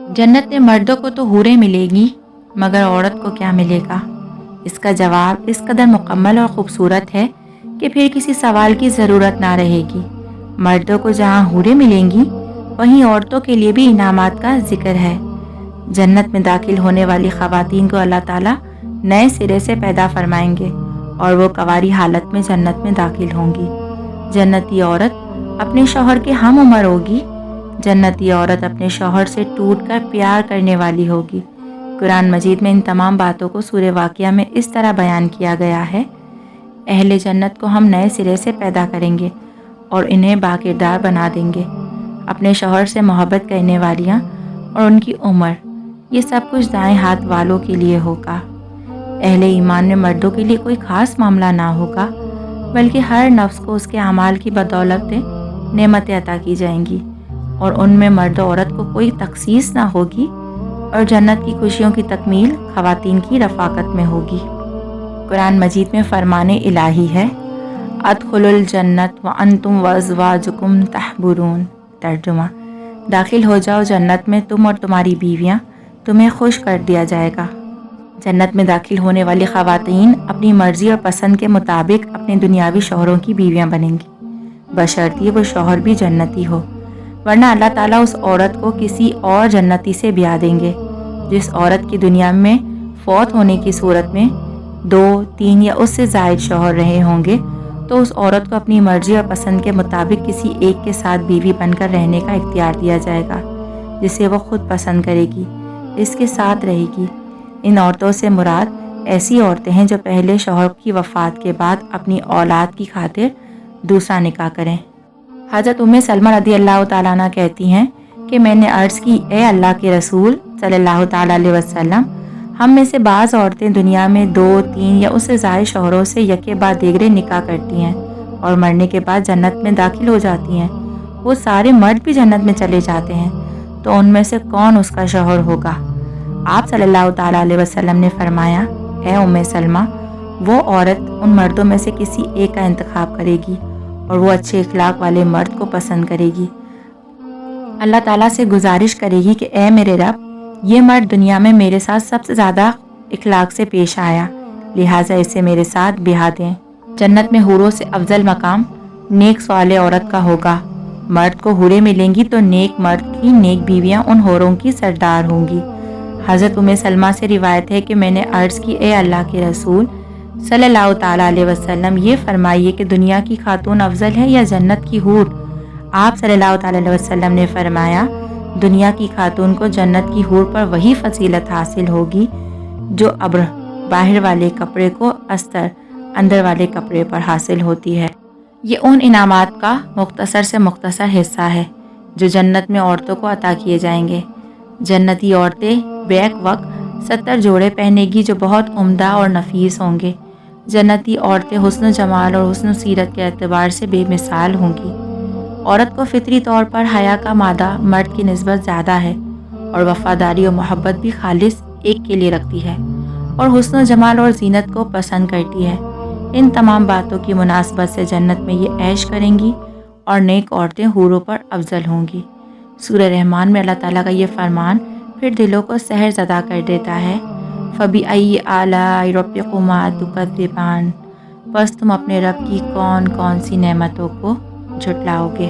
जन्नत में मर्दों को तो हूरें मिलेगी, मगर औरत को क्या मिलेगा? इसका जवाब इस कदर मुकम्मल और ख़ूबसूरत है कि फिर किसी सवाल की ज़रूरत ना रहेगी। मर्दों को जहाँ हूरें मिलेंगी, वहीं औरतों के लिए भी इनामात का जिक्र है। जन्नत में दाखिल होने वाली ख़वातीन को अल्लाह ताला नए सिरे से पैदा फरमाएंगे और वो कवारी हालत में जन्नत में दाखिल होंगी। जन्नती औरत अपने शौहर के हम उम्र होगी। जन्नती औरत अपने शौहर से टूटकर प्यार करने वाली होगी। कुरान मजीद में इन तमाम बातों को सूरह वाक़िया में इस तरह बयान किया गया है, अहले जन्नत को हम नए सिरे से पैदा करेंगे और इन्हें बाकिरदार बना देंगे। अपने शौहर से मोहब्बत करने वालियाँ और उनकी उम्र, ये सब कुछ दाएं हाथ वालों के लिए होगा। अहले ईमान में मर्दों के लिए कोई ख़ास मामला ना होगा, बल्कि हर नफ्स को उसके अमाल की बदौलत नेमतें अता की जाएंगी और उनमें मर्द औरत को कोई तखसीस ना होगी और जन्नत की खुशियों की तकमील ख़वातीन की रफ़ाकत में होगी। कुरान मजीद में फरमाने इलाही है, अदखुलुल जन्नत व अंतुम व अज़वाजुकुम तहबुरून। तर्जुमा, दाखिल हो जाओ जन्नत में, तुम और तुम्हारी बीवियाँ, तुम्हें खुश कर दिया जाएगा। जन्नत में दाखिल होने वाली ख़वातीन अपनी मर्ज़ी और पसंद के मुताबिक अपने दुनियावी शौहरों की बीवियाँ बनेंगी, बशर्ते वो शौहर भी जन्नती हो, वरना अल्लाह ताला उस औरत को किसी और जन्नती से ब्याह देंगे। जिस औरत की दुनिया में फौत होने की सूरत में 2, 3 या उससे ज़ायद शौहर रहे होंगे, तो उस औरत को अपनी मर्ज़ी और पसंद के मुताबिक किसी एक के साथ बीवी बनकर रहने का इख्तियार दिया जाएगा, जिसे वो खुद पसंद करेगी, इसके साथ रहेगी। इन औरतों से मुराद ऐसी औरतें हैं जो पहले शौहर की वफ़ात के बाद अपनी औलाद की खातिर दूसरा निकाह करें। हज़रत उम्मे सलमा रज़ी अल्लाह तआला अन्हा कहती हैं कि मैंने अर्ज़ की, ए अल्लाह के रसूल सल्लल्लाहु तआला अलैहि वसल्लम, हम में से बाज़ औरतें दुनिया में 2, 3 या उससे ज़ायद शौहरों से यके बाद दीगरे निकाह करती हैं और मरने के बाद जन्नत में दाखिल हो जाती हैं। वो सारे मर्द भी जन्नत में चले जाते हैं, तो उनमें से कौन उसका शौहर होगा? आप सल्लल्लाहु तआला अलैहि वसल्लम ने फरमाया, ए उम्मे सलमा, वो औरत उन मर्दों में से किसी एक का इंतखाब करेगी और वो अच्छे इखलाक वाले मर्द को पसंद करेगी। अल्लाह ताला से गुजारिश करेगी कि ए मेरे रब, ये मर्द दुनिया में मेरे साथ सबसे ज़्यादा इखलाक से पेश आया, लिहाजा इसे मेरे साथ ब्याह दें। जन्नत में हूरों से अफजल मकाम नेक सवाले औरत का होगा। मर्द को हूरें मिलेंगी तो नेक मर्द की नेक बीवियाँ उन हूरों की सरदार होंगी। हज़रत उम्मे सलमा से रिवायत है कि मैंने अर्ज़ की, ए अल्लाह के रसूल सल्लल्लाहु तआला अलैहि वसल्लम, ये फरमाइए कि दुनिया की खातून अफजल है या जन्नत की हूर? आप सल्लल्लाहु तआला अलैहि वसल्लम ने फरमाया, दुनिया की खातून को जन्नत की हूर पर वही फजीलत हासिल होगी जो अब्र बाहर वाले कपड़े को अस्तर अंदर वाले कपड़े पर हासिल होती है। ये उन इनामात का मुख्तसर से मुख्तसर हिस्सा है जो जन्नत में औरतों को अता किए जाएंगे। जन्नती औरतें बैक वक्त 70 जोड़े पहनेगी जो बहुत उम्दा और नफीस होंगे। जन्नती औरतें हुस्न जमाल और हुस्न सीरत के एतबार से बेमिसाल होंगी। औरत को फितरी तौर पर हया का मादा मर्द की निस्बत ज़्यादा है और वफ़ादारी और मोहब्बत भी खालिस एक के लिए रखती है और हुस्न जमाल और जीनत को पसंद करती है। इन तमाम बातों की मुनासबत से जन्नत में ये ऐश करेंगी और नेक औरतें हूरों पर अफजल होंगी। सूरह रहमान में अल्लाह ताला का ये फरमान फिर दिलों को सहर ज़दा कर देता है, फ़बीअय्यि आलाइ रब्बिकुमा तुकज़्ज़िबान, बस तुम अपने रब की कौन कौन सी नेमतों को झुटलाओगे।